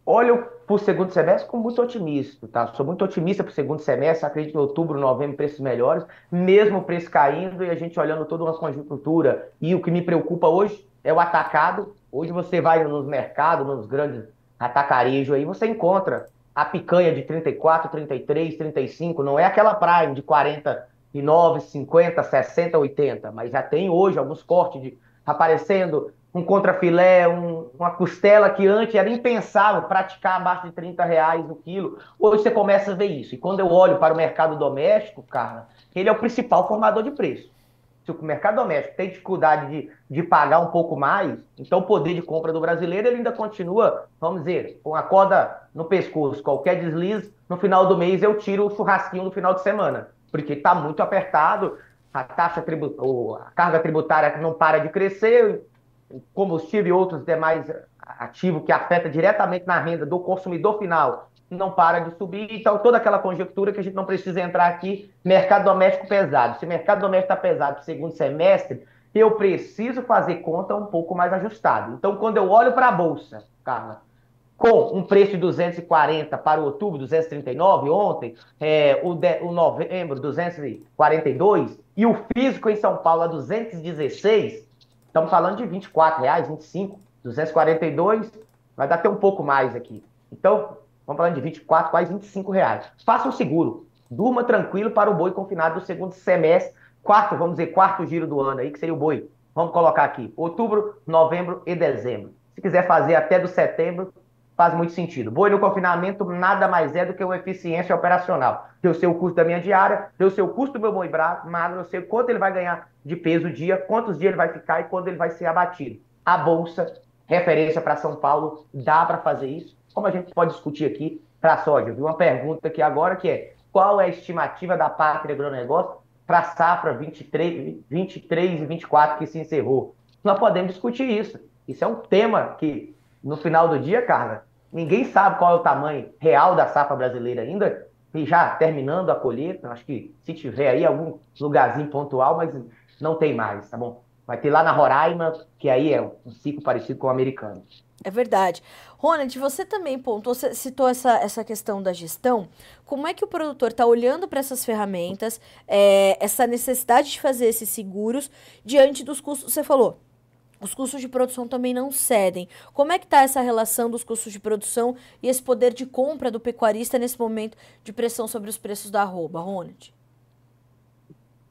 Olho para o segundo semestre com muito otimista, tá? Sou muito otimista para o segundo semestre, acredito que em outubro, novembro, preços melhores, mesmo o preço caindo e a gente olhando toda uma conjuntura. E o que me preocupa hoje é o atacado. Hoje você vai nos mercados, nos grandes atacarejos aí, você encontra a picanha de 34, 33, 35, não é aquela Prime de 49, 50, 60, 80, mas já tem hoje alguns cortes aparecendo, um contrafilé, uma costela que antes era impensável praticar abaixo de R$ 30 no quilo. Hoje você começa a ver isso. E quando eu olho para o mercado doméstico, cara, ele é o principal formador de preço. Se o mercado doméstico tem dificuldade de pagar um pouco mais, então o poder de compra do brasileiro ele ainda continua, vamos dizer, com a corda no pescoço. Qualquer deslize, no final do mês eu tiro o churrasquinho do final de semana, porque está muito apertado, a carga tributária não para de crescer, o combustível e outros demais ativos que afetam diretamente na renda do consumidor final não para de subir. Então, toda aquela conjectura que a gente não precisa entrar aqui, mercado doméstico pesado. Se o mercado doméstico está pesado para o segundo semestre, eu preciso fazer conta um pouco mais ajustado. Então, quando eu olho para a Bolsa, Carla, com um preço de 240 para o outubro, 239 ontem, o novembro, 242, e o físico em São Paulo a 216, estamos falando de R$ 24, 25, 242, vai dar até um pouco mais aqui. Então, vamos falando de 24, quase R$ 25. Faça um seguro. Durma tranquilo para o boi confinado do segundo semestre, quarto giro do ano aí, que seria o boi. Vamos colocar aqui, outubro, novembro e dezembro. Se quiser fazer até do setembro, faz muito sentido. Boi no confinamento nada mais é do que uma eficiência operacional. Eu sei o custo da minha diária, eu sei o custo do meu boi magro, eu sei quanto ele vai ganhar de peso dia, quantos dias ele vai ficar e quando ele vai ser abatido. A Bolsa, referência para São Paulo, dá para fazer isso. Como a gente pode discutir aqui para a soja? Eu vi uma pergunta aqui agora que é: qual é a estimativa da Pátria Agronegócio para a safra 23 e 24 que se encerrou? Nós podemos discutir isso. Isso é um tema que, no final do dia, Carla, Ninguém sabe qual é o tamanho real da safra brasileira ainda, e já terminando a colheita, acho que se tiver aí algum lugarzinho pontual, mas não tem mais, tá bom? Vai ter lá na Roraima, que aí é um ciclo parecido com o americano. É verdade. Ronald, você também pontuou, você citou essa questão da gestão. Como é que o produtor está olhando para essas ferramentas, essa necessidade de fazer esses seguros diante dos custos? Você falou, os custos de produção também não cedem. Como é que está essa relação dos custos de produção e esse poder de compra do pecuarista nesse momento de pressão sobre os preços da arroba, Ronald?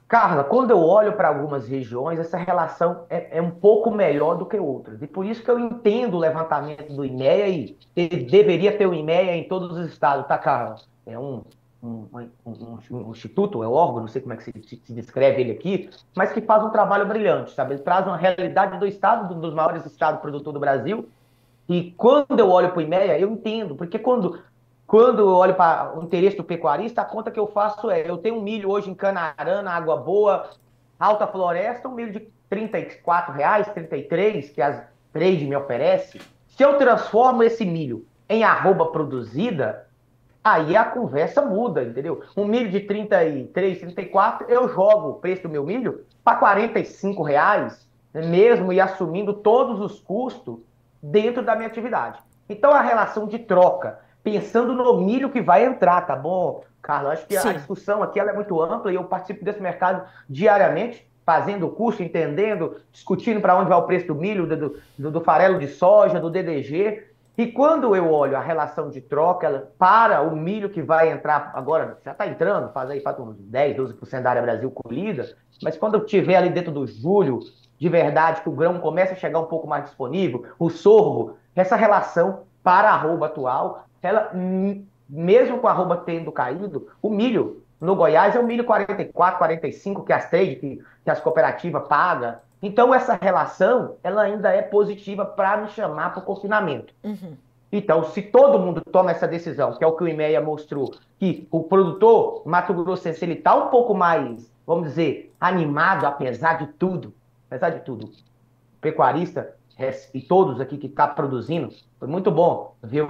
Carla, quando eu olho para algumas regiões, essa relação é um pouco melhor do que outras. E por isso que eu entendo o levantamento do IMEA e deveria ter o IMEA em todos os estados, tá, Carla? É um instituto, é um órgão, não sei como é que se descreve ele aqui, mas que faz um trabalho brilhante, sabe? Ele traz uma realidade do estado, dos maiores estados produtores do Brasil, e quando eu olho para o IMEA, eu entendo, porque quando eu olho para o interesse do pecuarista, a conta que eu faço é, eu tenho um milho hoje em Canarana, Água Boa, Alta Floresta, um milho de R$ 34, 33, que as trade me oferece. Se eu transformo esse milho em arroba produzida, aí a conversa muda, entendeu? Um milho de 33, 34, eu jogo o preço do meu milho para R$ 45, mesmo e assumindo todos os custos dentro da minha atividade. Então a relação de troca, pensando no milho que vai entrar, tá bom, Carlos? Acho que a Sim. discussão aqui ela é muito ampla e eu participo desse mercado diariamente, fazendo o curso, entendendo, discutindo para onde vai o preço do milho, do farelo de soja, do DDG. E quando eu olho a relação de troca para o milho que vai entrar, agora já está entrando, faz aí uns 10, 12% da área Brasil colhida, mas quando eu tiver ali dentro do julho, de verdade, que o grão começa a chegar um pouco mais disponível, o sorgo, essa relação para a arroba atual, ela, mesmo com a arroba tendo caído, o milho no Goiás é o milho 44, 45 que as trade, que as cooperativas pagam. Então, essa relação, ela ainda é positiva para me chamar para o confinamento. Uhum. Então, se todo mundo toma essa decisão, que é o que o IMEA mostrou, que o produtor mato-grossense ele está um pouco mais, vamos dizer, animado, apesar de tudo, o pecuarista e todos aqui que está produzindo, foi muito bom ver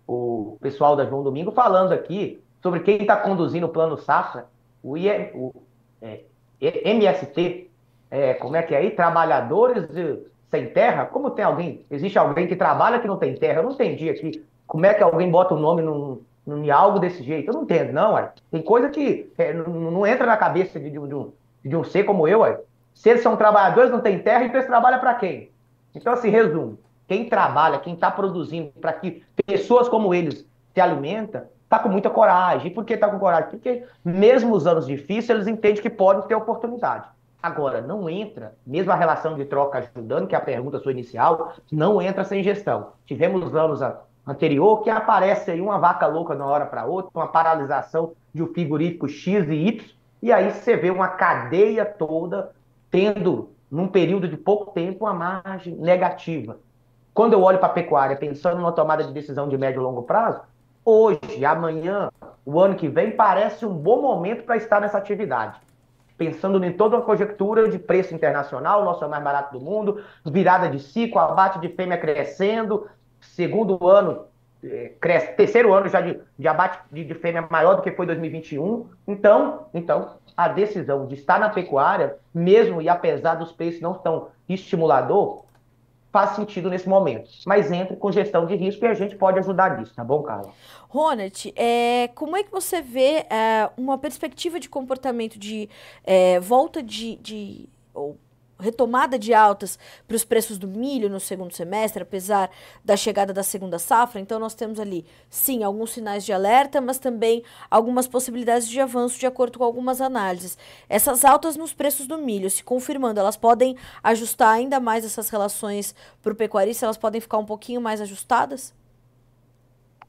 o pessoal da João Domingo falando aqui sobre quem está conduzindo o Plano Safra, é, MST, como é que é aí? Trabalhadores sem terra? Como tem alguém? Existe alguém que trabalha que não tem terra? Eu não entendi aqui. Como é que alguém bota o nome em algo desse jeito? Eu não entendo, não, ué. Tem coisa que não entra na cabeça de um ser como eu, ué. Se eles são trabalhadores, não tem terra, então eles trabalham para quem? Então, assim, resumo. Quem trabalha, quem está produzindo para que pessoas como eles se alimentem, está com muita coragem. E por que está com coragem? Porque mesmo os anos difíceis, eles entendem que podem ter oportunidade. Agora, não entra, mesmo a relação de troca ajudando, que é a pergunta sua inicial, não entra sem gestão. Tivemos anos anterior que aparece aí uma vaca louca de uma hora para outra, uma paralisação de um frigorífico X e Y, e aí você vê uma cadeia toda tendo, num período de pouco tempo, uma margem negativa. Quando eu olho para a pecuária, pensando numa tomada de decisão de médio e longo prazo, hoje, amanhã, o ano que vem, parece um bom momento para estar nessa atividade pensando em toda uma conjectura de preço internacional, nosso é o mais barato do mundo, virada de ciclo, abate de fêmea crescendo, segundo ano, terceiro ano já de abate de fêmea maior do que foi 2021. Então, a decisão de estar na pecuária, mesmo e apesar dos preços não tão estimulador, faz sentido nesse momento. Mas entre com gestão de risco e a gente pode ajudar nisso, tá bom, Carla? Ronald, como é que você vê uma perspectiva de comportamento de volta ou retomada de altas para os preços do milho no segundo semestre, apesar da chegada da segunda safra? Então, nós temos ali, sim, alguns sinais de alerta, mas também algumas possibilidades de avanço de acordo com algumas análises. Essas altas nos preços do milho, se confirmando, elas podem ajustar ainda mais essas relações para o pecuarista? Elas podem ficar um pouquinho mais ajustadas?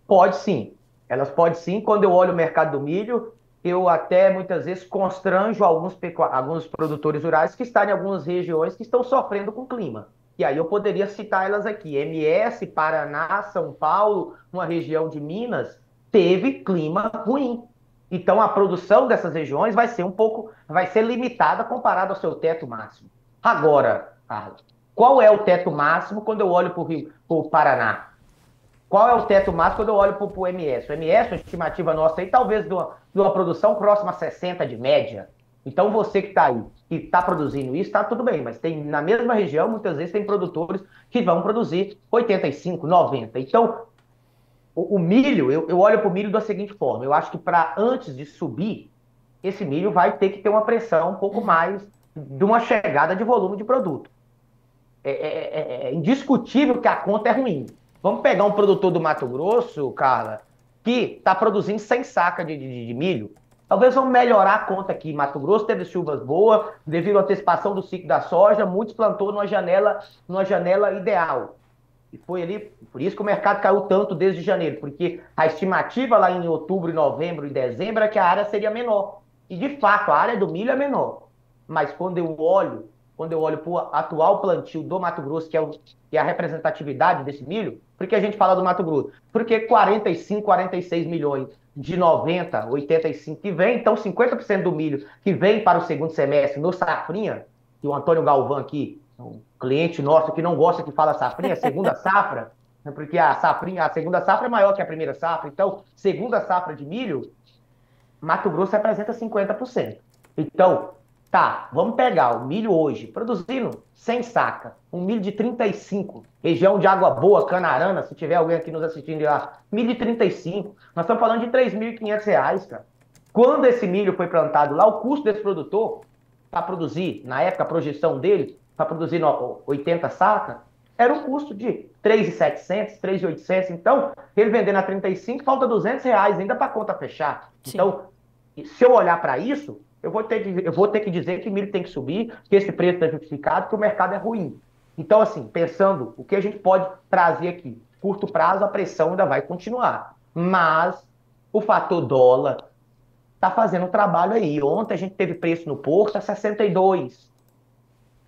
Pode sim. Elas podem sim. Quando eu olho o mercado do milho, eu até muitas vezes constranjo alguns produtores rurais que estão em algumas regiões que estão sofrendo com o clima. E aí eu poderia citar elas aqui. MS, Paraná, São Paulo, uma região de Minas, teve clima ruim. Então a produção dessas regiões vai ser limitada comparado ao seu teto máximo. Agora, Carlos, qual é o teto máximo quando eu olho para o Paraná? Qual é o teto máximo quando eu olho para o MS? O MS, a estimativa nossa aí, talvez de uma produção próxima a 60 de média. Então você que está aí, que está produzindo isso, está tudo bem, mas tem na mesma região, muitas vezes tem produtores que vão produzir 85, 90. Então, o milho, eu olho para o milho da seguinte forma, eu acho que para antes de subir, esse milho vai ter que ter uma pressão um pouco mais de uma chegada de volume de produto. É indiscutível que a conta é ruim. Vamos pegar um produtor do Mato Grosso, Carla, que está produzindo 100 sacas de milho. Talvez vamos melhorar a conta aqui. Mato Grosso teve chuvas boas, devido à antecipação do ciclo da soja, muitos plantou numa janela ideal. E foi ali, por isso que o mercado caiu tanto desde janeiro, porque a estimativa lá em outubro, novembro e dezembro é que a área seria menor. E de fato, a área do milho é menor. Mas quando eu olho para o atual plantio do Mato Grosso, que é a representatividade desse milho, por que a gente fala do Mato Grosso? Porque 45, 46 milhões de 90, 85 que vem, então 50% do milho que vem para o segundo semestre no Safrinha, que o Antônio Galvão aqui, um cliente nosso que não gosta que fala safrinha, segunda safra, né, porque a segunda safra é maior que a primeira safra, então, segunda safra de milho, Mato Grosso representa 50%. Então, tá, vamos pegar o milho hoje, produzindo 100 saca, um milho de 35, região de Água Boa, Canarana, se tiver alguém aqui nos assistindo de lá, milho de 35, nós estamos falando de R$ 3.500, cara. Quando esse milho foi plantado lá, o custo desse produtor, para produzir, na época, a projeção dele, para produzir 80 sacas, era um custo de 3.700, 3.800. Então, ele vendendo a 35, falta R$ 200 ainda para a conta fechar. Sim. Então, se eu olhar para isso, eu vou ter que dizer que milho tem que subir, que esse preço está justificado, que o mercado é ruim. Então, assim, pensando o que a gente pode trazer aqui, curto prazo, a pressão ainda vai continuar. Mas o fator dólar está fazendo um trabalho aí. Ontem a gente teve preço no Porto a 62,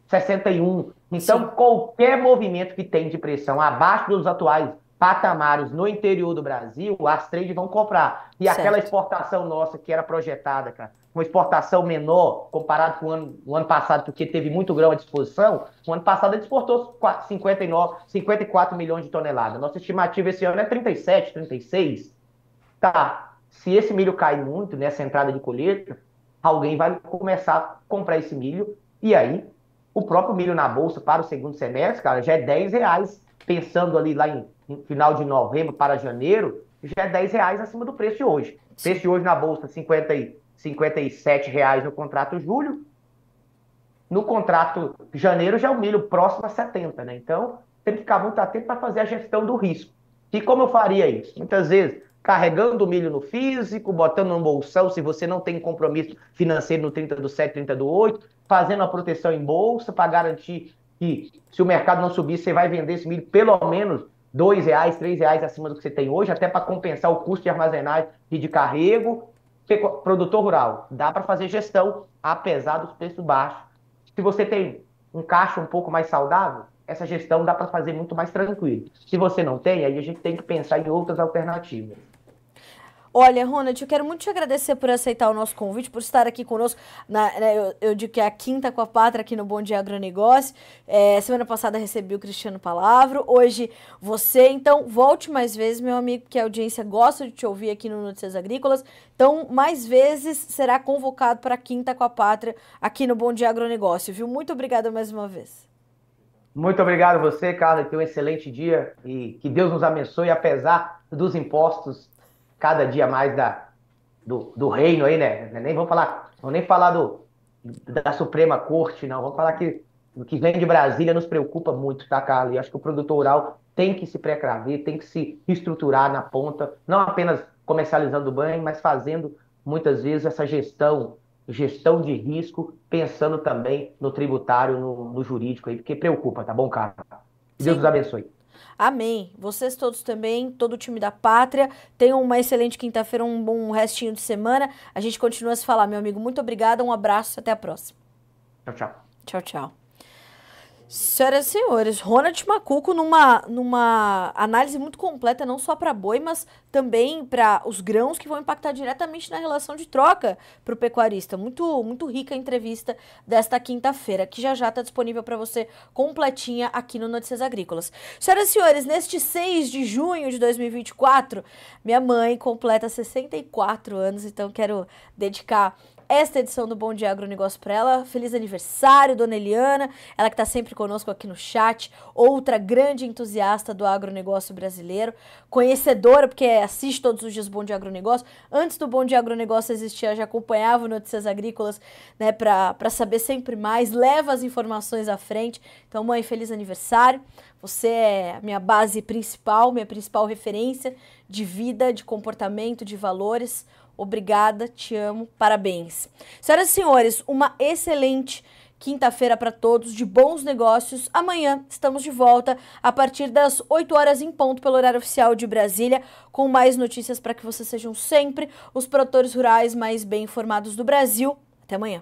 61. Então, sim, qualquer movimento que tem de pressão abaixo dos atuais patamares no interior do Brasil, as trades vão comprar. E certo, aquela exportação nossa que era projetada, cara, uma exportação menor comparado com o ano passado, porque teve muito grão à disposição, o ano passado a gente exportou 54 milhões de toneladas. Nossa estimativa esse ano é 37, 36. Tá, se esse milho cai muito nessa entrada de colheita, alguém vai começar a comprar esse milho, e aí o próprio milho na bolsa para o segundo semestre, cara, já é R$ 10, pensando ali lá em final de novembro para janeiro, já é R$ 10 acima do preço de hoje. O preço de hoje na bolsa, R$ 57 no contrato julho. No contrato janeiro já é o milho próximo a 70, né? Então, tem que ficar muito atento para fazer a gestão do risco. E como eu faria isso? Muitas vezes, carregando o milho no físico, botando no bolsão, se você não tem compromisso financeiro no 30/7, 30/8, fazendo a proteção em bolsa para garantir que, se o mercado não subir, você vai vender esse milho pelo menos R$ 2, R$ 3 acima do que você tem hoje, até para compensar o custo de armazenagem e de carrego. Produtor rural, dá para fazer gestão, apesar dos preços baixos. Se você tem um caixa um pouco mais saudável, essa gestão dá para fazer muito mais tranquilo. Se você não tem, aí a gente tem que pensar em outras alternativas. Olha, Ronald, eu quero muito te agradecer por aceitar o nosso convite, por estar aqui conosco. Eu digo que é a Quinta com a Pátria aqui no Bom Dia Agronegócio. Semana passada recebi o Cristiano Palavro, hoje você. Então, volte mais vezes, meu amigo, que a audiência gosta de te ouvir aqui no Notícias Agrícolas. Então, mais vezes será convocado para a Quinta com a Pátria aqui no Bom Dia Agronegócio, viu? Muito obrigada mais uma vez. Muito obrigado a você, Carla. Tenha um excelente dia e que Deus nos abençoe, apesar dos impostos cada dia mais do reino aí, né? Nem vamos nem falar da Suprema Corte, não. Vamos falar que o que vem de Brasília nos preocupa muito, tá, Carla? E acho que o produtor rural tem que se precaver, tem que se estruturar na ponta, não apenas comercializando o banho, mas fazendo, muitas vezes, essa gestão de risco, pensando também no tributário, no jurídico aí, porque preocupa, tá bom, Carla? Que Deus nos abençoe. Amém. Vocês todos também, todo o time da Pátria, tenham uma excelente quinta-feira, um bom restinho de semana. A gente continua a se falar, meu amigo. Muito obrigada, um abraço, até a próxima. Tchau, tchau. Tchau, tchau. Senhoras e senhores, Ronald Macuco numa análise muito completa, não só para boi, mas também para os grãos que vão impactar diretamente na relação de troca para o pecuarista. Muito rica a entrevista desta quinta-feira, que já está disponível para você completinha aqui no Notícias Agrícolas. Senhoras e senhores, neste 6 de junho de 2024, minha mãe completa 64 anos, então quero dedicar esta edição do Bom Dia Agronegócio para ela. Feliz aniversário, dona Eliana, ela que está sempre conosco aqui no chat, outra grande entusiasta do agronegócio brasileiro, conhecedora, porque assiste todos os dias o Bom Dia Agronegócio. Antes do Bom Dia Agronegócio existir, ela já acompanhava o Notícias Agrícolas, né, para saber sempre mais, leva as informações à frente. Então, mãe, feliz aniversário. Você é a minha base principal, minha principal referência de vida, de comportamento, de valores. Obrigada, te amo, parabéns. Senhoras e senhores, uma excelente quinta-feira para todos, de bons negócios. Amanhã estamos de volta a partir das 8 horas em ponto pelo horário oficial de Brasília, com mais notícias para que vocês sejam sempre os produtores rurais mais bem informados do Brasil. Até amanhã.